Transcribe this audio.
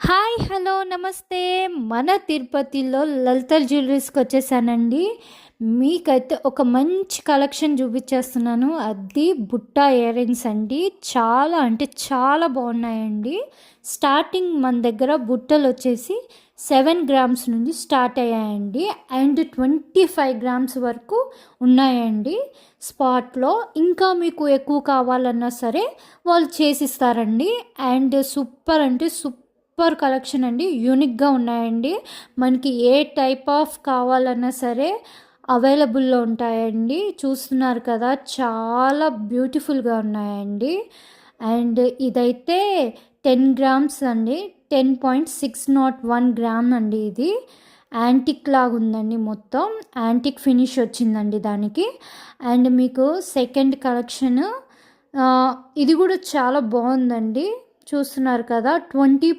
Hi! Hello! నమస్తే. మన తిరుపతిలో లలిత జ్యువెల్లరీస్‌కొచ్చేసానండి. మీకైతే ఒక మంచి కలెక్షన్ చూపిచ్చేస్తున్నాను. అది బుట్ట ఇయర్ రింగ్స్ అండి. చాలా అంటే చాలా బాగున్నాయండి. స్టార్టింగ్ మన దగ్గర బుట్టలొచ్చేసి 7 గ్రామ్స్ నుంచి స్టార్ట్ అయ్యాయండి. అండ్ 25 గ్రామ్స్ వరకు ఉన్నాయండి స్పాట్‌లో. ఇంకా మీకు ఎక్కువ కావాలన్నా సరే వాళ్ళు చేసిస్తారండి. అండ్ సూపర్ అంటే సూపర్ కలెక్షన్ అండి. యూనిక్‌గా ఉన్నాయండి. మనకి ఏ టైప్ ఆఫ్ కావాలన్నా సరే అవైలబుల్‌లో ఉంటాయండి. చూస్తున్నారు కదా! చాలా బ్యూటిఫుల్‌గా ఉన్నాయండి. అండ్ ఇదైతే 10 గ్రామ్స్ అండి. 10.601 గ్రామ్ అండి ఇది. యాంటిక్ లాగా ఉందండి మొత్తం. యాంటిక్ ఫినిష్ వచ్చిందండి దానికి. అండ్ మీకు సెకండ్ కలెక్షన్ ఇది కూడా చాలా బాగుందండి. చూస్తున్నారు కదా! 20